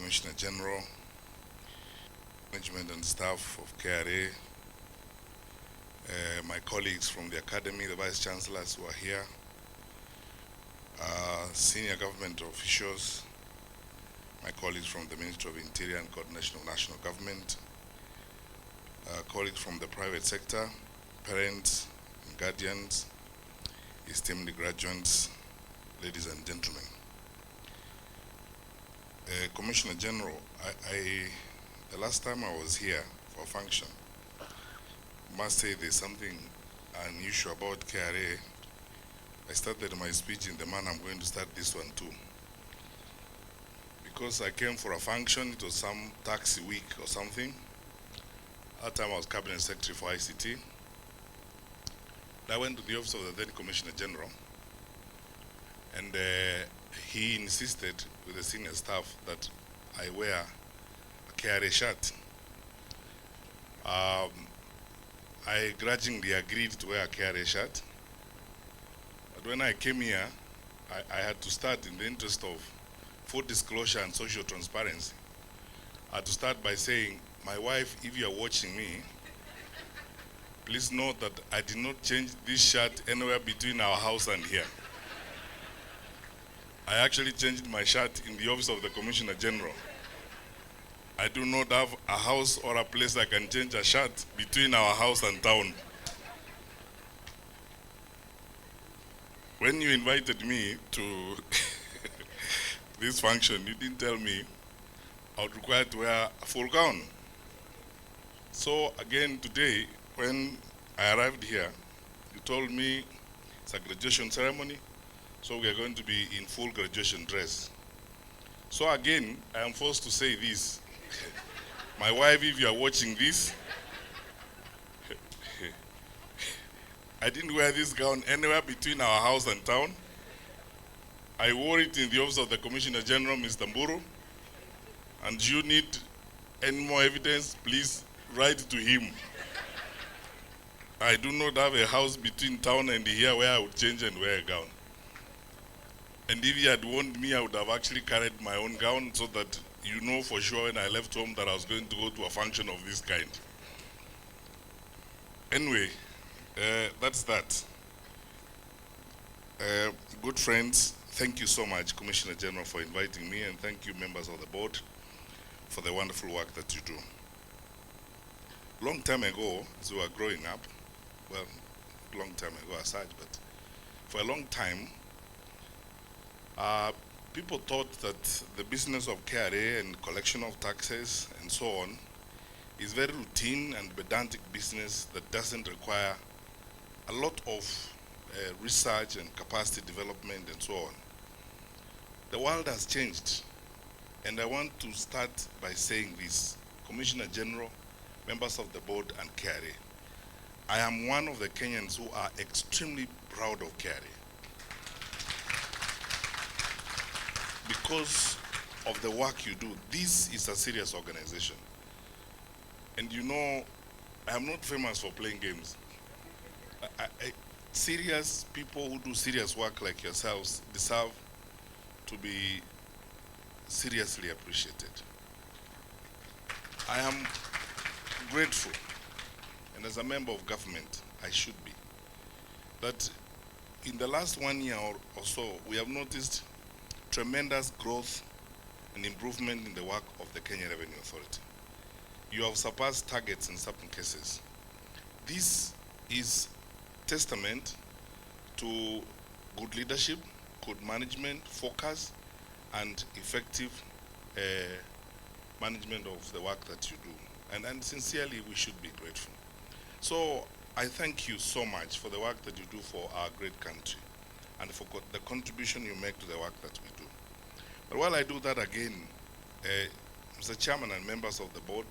Commissioner General, management and staff of KRA, my colleagues from the Academy, the Vice Chancellors who are here, senior government officials, my colleagues from the Ministry of Interior and Coordination of National Government, colleagues from the private sector, parents and guardians, esteemed graduates, ladies and gentlemen. Commissioner General, the last time I was here for a function, I must say there's something unusual about KRA. I started my speech in the manner I'm going to start this one too. Because I came for a function, it was some taxi week or something. At that time I was Cabinet Secretary for ICT. I went to the office of the then Commissioner General, and he insisted with the senior staff that I wear a KRA shirt. I grudgingly agreed to wear a KRA shirt. But when I came here, I had to start, in the interest of full disclosure and social transparency, I had to start by saying, my wife, if you are watching me, please note that I did not change this shirt anywhere between our house and here. I actually changed my shirt in the office of the Commissioner General. I do not have a house or a place I can change a shirt between our house and town. When you invited me to this function, you didn't tell me I would require to wear a full gown. So again today, when I arrived here, you told me it's a graduation ceremony, so we are going to be in full graduation dress. So again, I am forced to say this. My wife, if you are watching this, I didn't wear this gown anywhere between our house and town. I wore it in the office of the Commissioner General, Mr. Mburu. And you need any more evidence, please write to him. I do not have a house between town and here where I would change and wear a gown. And if he had warned me, I would have actually carried my own gown so that you know for sure when I left home that I was going to go to a function of this kind. Anyway, that's that. Good friends, thank you so much, Commissioner General, for inviting me, and thank you, members of the board, for the wonderful work that you do. Long time ago, as we were growing up, well, long time ago as such, but for a long time, people thought that the business of KRA and collection of taxes and so on is very routine and pedantic business that doesn't require a lot of research and capacity development and so on. The world has changed, and I want to start by saying this. Commissioner General, members of the board, and KRA, I am one of the Kenyans who are extremely proud of KRA because of the work you do. This is a serious organization. And you know, I am not famous for playing games. Serious people who do serious work like yourselves deserve to be seriously appreciated. I am grateful, and as a member of government, I should be, that in the last 1 year or so, we have noticed tremendous growth and improvement in the work of the Kenya Revenue Authority. You have surpassed targets in certain cases. This is testament to good leadership, good management, focus, and effective management of the work that you do. And sincerely, we should be grateful. So I thank you so much for the work that you do for our great country and for the contribution you make to the work that we do. But while I do that again, Mr. Chairman and members of the board,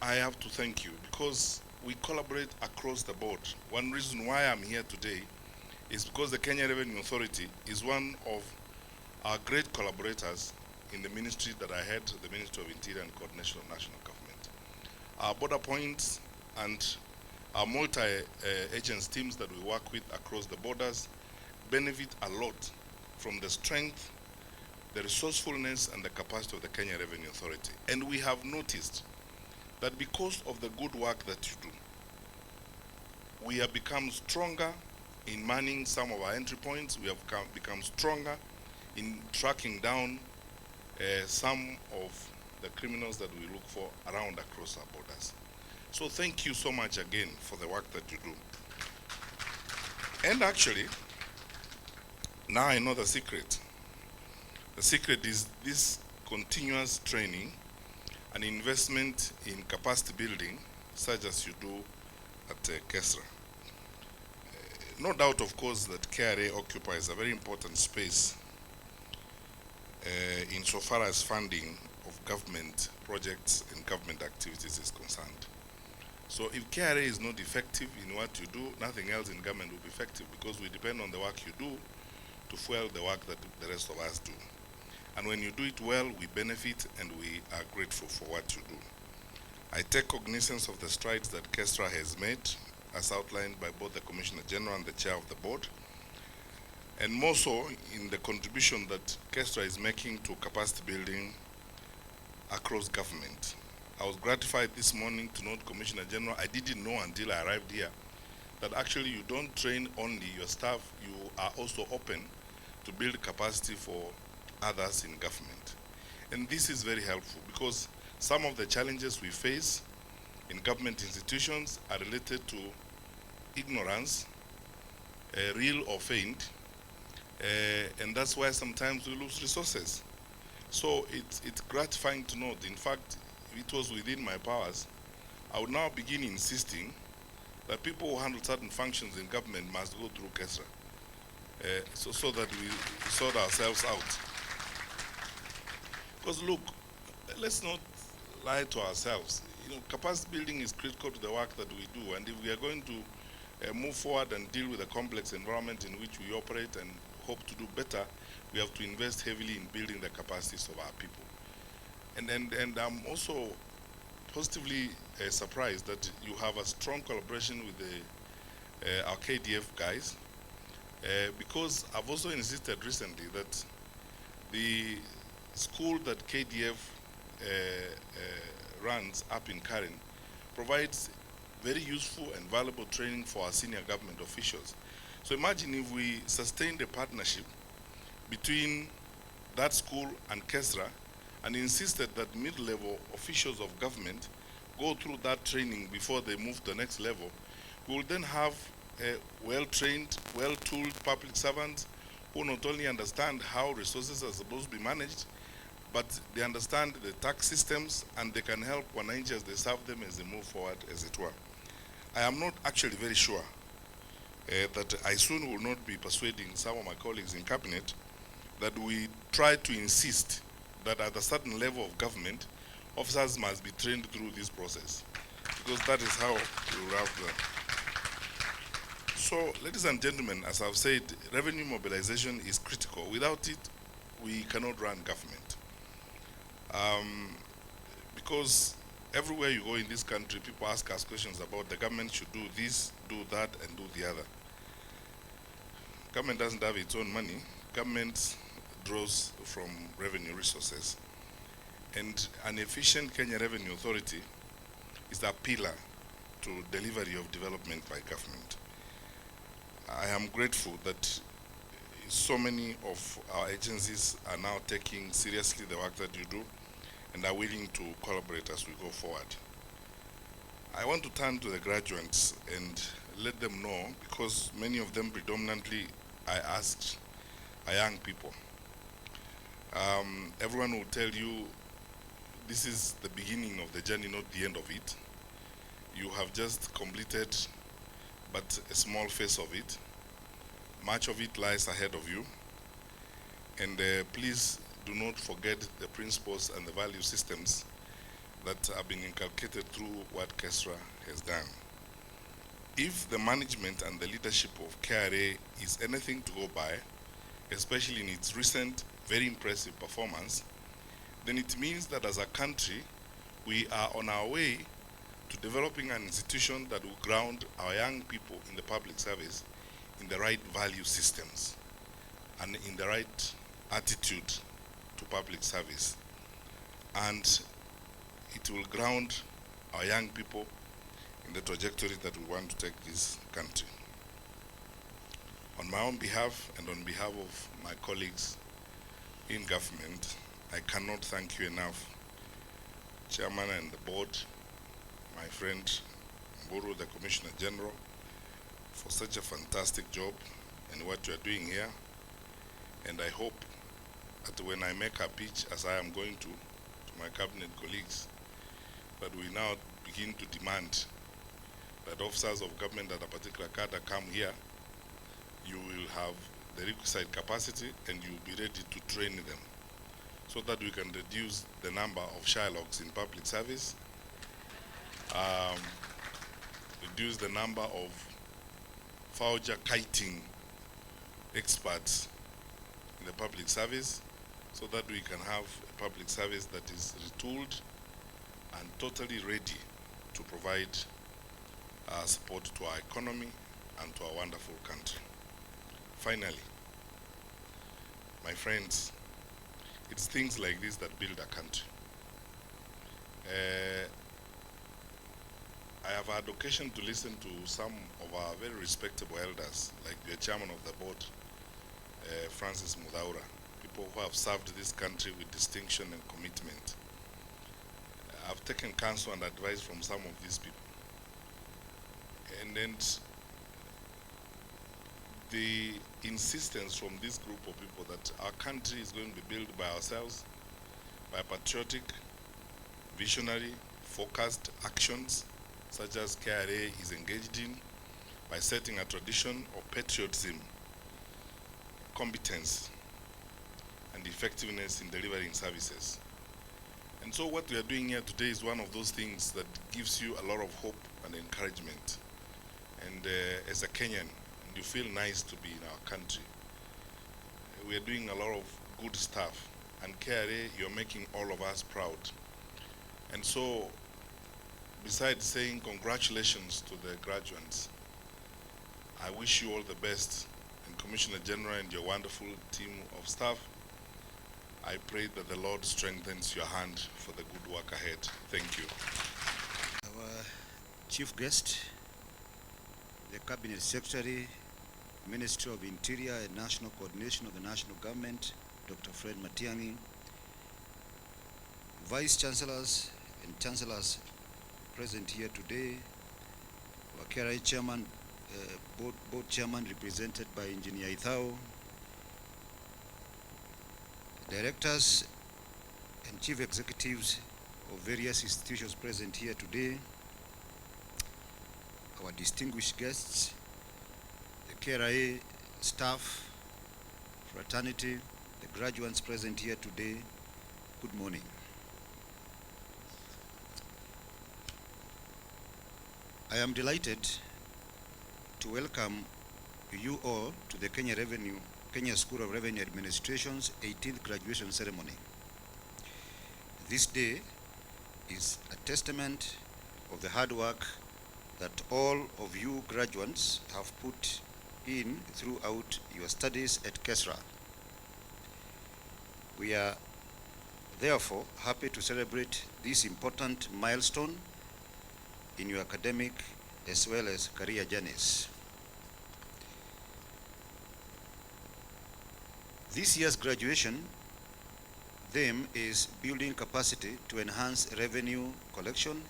I have to thank you because we collaborate across the board. One reason why I'm here today is because the Kenya Revenue Authority is one of our great collaborators in the ministry that I head, the Ministry of Interior and Coordination of National Government. Our border points and our multi-agents teams that we work with across the borders benefit a lot from the strength the resourcefulness and the capacity of the Kenya Revenue Authority. And we have noticed that because of the good work that you do, we have become stronger in manning some of our entry points. We have become stronger in tracking down some of the criminals that we look for around across our borders. So thank you so much again for the work that you do. And actually, now I know the secret. The secret is this continuous training and investment in capacity building, such as you do at KESRA. No doubt, of course, that KRA occupies a very important space insofar as funding of government projects and government activities is concerned. So if KRA is not effective in what you do, nothing else in government will be effective, because we depend on the work you do to fuel the work that the rest of us do. And when you do it well, we benefit and we are grateful for what you do. I take cognizance of the strides that KESRA has made, as outlined by both the Commissioner General and the Chair of the Board, and more so in the contribution that KESRA is making to capacity building across government. I was gratified this morning to note, Commissioner General, I didn't know until I arrived here, that actually you don't train only your staff, you are also open to build capacity for others in government. And this is very helpful, because some of the challenges we face in government institutions are related to ignorance, real or feigned, and that's why sometimes we lose resources. So it's gratifying to note. In fact, if it was within my powers, I would now begin insisting that people who handle certain functions in government must go through KESRA, so that we sort ourselves out. Because look, let's not lie to ourselves. You know, capacity building is critical to the work that we do, and if we are going to move forward and deal with the complex environment in which we operate and hope to do better, we have to invest heavily in building the capacities of our people. And I'm also positively surprised that you have a strong collaboration with our KDF guys, because I've also insisted recently that the school that KDF runs up in Karen provides very useful and valuable training for our senior government officials. So imagine if we sustained a partnership between that school and KESRA and insisted that mid-level officials of government go through that training before they move to the next level. We will then have well-trained, well-tooled public servants who not only understand how resources are supposed to be managed, but they understand the tax systems, and they can help wananchi as they serve them as they move forward, as it were. I am not actually very sure that I soon will not be persuading some of my colleagues in cabinet that we try to insist that at a certain level of government, officers must be trained through this process, because that is how we wrap them. So, ladies and gentlemen, as I've said, revenue mobilization is critical. Without it, we cannot run government. Because everywhere you go in this country, people ask us questions about the government should do this, do that, and do the other. Government doesn't have its own money. Government draws from revenue resources. And an efficient Kenya Revenue Authority is a pillar to delivery of development by government. I am grateful that so many of our agencies are now taking seriously the work that you do and are willing to collaborate as we go forward. I want to turn to the graduates and let them know, because many of them predominantly I asked are young people. Everyone will tell you this is the beginning of the journey, not the end of it. You have just completed but a small phase of it. Much of it lies ahead of you. And please do not forget the principles and the value systems that have been inculcated through what KESRA has done. If the management and the leadership of KRA is anything to go by, especially in its recent, very impressive performance, then it means that as a country, we are on our way to developing an institution that will ground our young people in the public service in the right value systems and in the right attitude to public service, and it will ground our young people in the trajectory that we want to take this country. On my own behalf and on behalf of my colleagues in government, I cannot thank you enough, Chairman and the board, my friend Mburu, the Commissioner General, for such a fantastic job and what you are doing here. And I hope that when I make a pitch, as I am going to my cabinet colleagues, that we now begin to demand that officers of government at a particular cadre come here. You will have the requisite capacity and you will be ready to train them so that we can reduce the number of Shylocks in public service, reduce the number of voucher kiting experts in the public service, so that we can have a public service that is retooled and totally ready to provide support to our economy and to our wonderful country. Finally, my friends, it's things like this that build a country. I have had occasion to listen to some of our very respectable elders, like the chairman of the board, Francis Mudaura, people who have served this country with distinction and commitment. I've taken counsel and advice from some of these people. And then the insistence from this group of people that our country is going to be built by ourselves, by patriotic, visionary, focused actions, such as KRA is engaged in, by setting a tradition of patriotism, competence, and effectiveness in delivering services. And so what we are doing here today is one of those things that gives you a lot of hope and encouragement. And as a Kenyan, you feel nice to be in our country. We are doing a lot of good stuff. And KRA, you're making all of us proud. And so, besides saying congratulations to the graduates, I wish you all the best. And Commissioner General and your wonderful team of staff, I pray that the Lord strengthens your hand for the good work ahead. Thank you. Our chief guest, the Cabinet Secretary, Ministry of Interior and National Coordination of the National Government, Dr. Fred Matiang'i, Vice Chancellors and Chancellors present here today, our KRA Chairman, Board Chairman represented by Engineer Ithao, Directors and Chief Executives of various institutions present here today, our distinguished guests, the KRA staff, fraternity, the graduates present here today, good morning. I am delighted to welcome you all to the Kenya School of Revenue Administration's 18th graduation ceremony. This day is a testament of the hard work that all of you graduates have put in throughout your studies at KESRA. We are therefore happy to celebrate this important milestone in your academic as well as career journeys. This year's graduation theme is building capacity to enhance revenue collection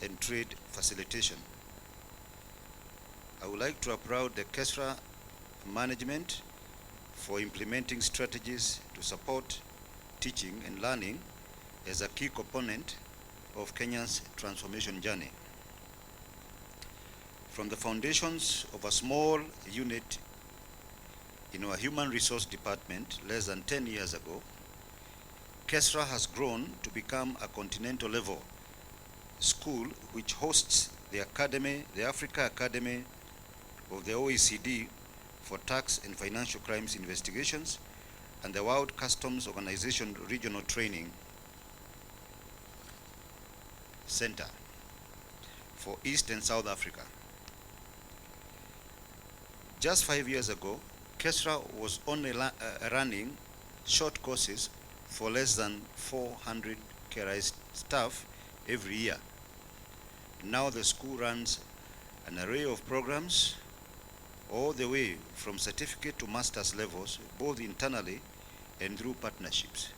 and trade facilitation. I would like to applaud the KESRA management for implementing strategies to support teaching and learning as a key component of Kenya's transformation journey. From the foundations of a small unit in our human resource department less than 10 years ago, KESRA has grown to become a continental level school which hosts the academy, the Africa Academy of the OECD for tax and financial crimes investigations, and the World Customs Organization Regional Training Center for East and South Africa. Just 5 years ago, KESRA was only running short courses for less than 400 KESRA staff every year. Now the school runs an array of programs all the way from certificate to master's levels, both internally and through partnerships.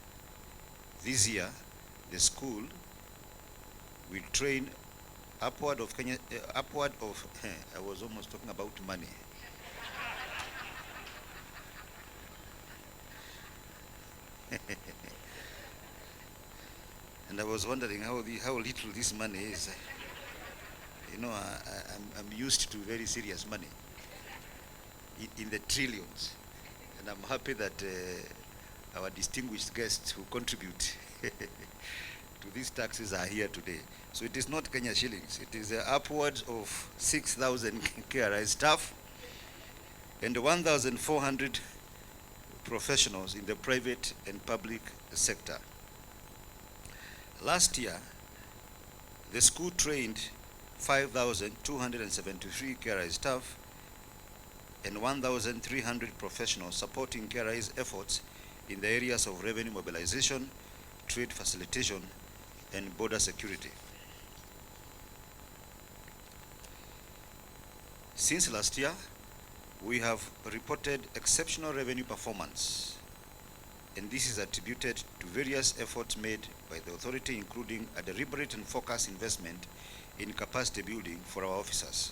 This year, the school will train upward of, I was almost talking about money. And I was wondering how little this money is. You know, I'm used to very serious money in the trillions. And I'm happy that our distinguished guests who contribute to these taxes are here today. So it is not Kenya shillings. It is upwards of 6,000 KRI staff and 1,400 professionals in the private and public sector. Last year, the school trained 5,273 KRI staff and 1,300 professionals supporting KRI's efforts in the areas of revenue mobilization, trade facilitation, and border security. Since last year, we have reported exceptional revenue performance, and this is attributed to various efforts made by the authority, including a deliberate and focused investment in capacity building for our officers.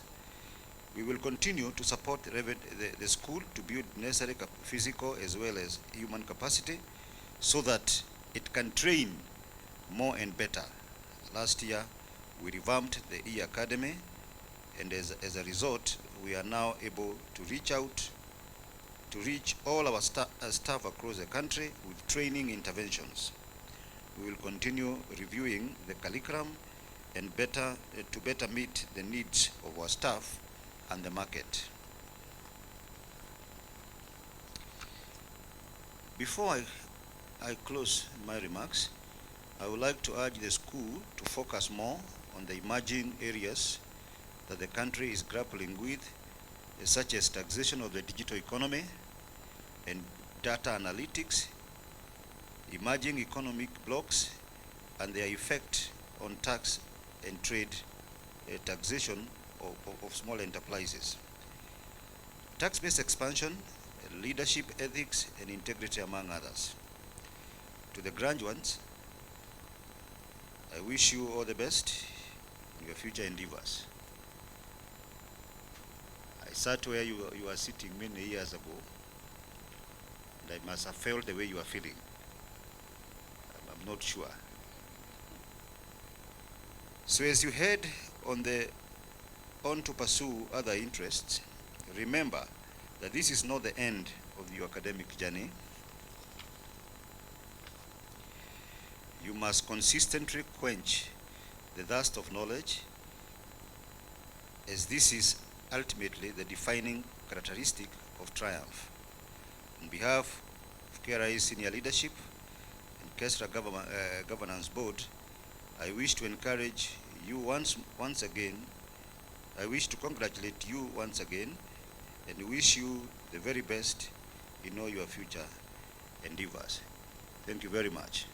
We will continue to support the school to build necessary physical as well as human capacity so that it can train more and better. Last year, we revamped the E-Academy, and as a result, we are now able to reach all our staff across the country with training interventions. We will continue reviewing the curriculum and to better meet the needs of our staff and the market. Before I close my remarks, I would like to urge the school to focus more on the emerging areas that the country is grappling with, such as taxation of the digital economy and data analytics, emerging economic blocks, and their effect on tax and trade taxation of small enterprises. Tax-based expansion, leadership ethics, and integrity, among others. To the graduates, I wish you all the best in your future endeavors. I sat where you are sitting many years ago, and I must have felt the way you are feeling. I'm not sure. So as you head on to pursue other interests, remember that this is not the end of your academic journey. You must consistently quench the thirst of knowledge, as this is ultimately the defining characteristic of triumph. On behalf of KRI's senior leadership and KESRA Governance Board, I wish to encourage you once again. I wish to congratulate you once again and wish you the very best in all your future endeavors. Thank you very much.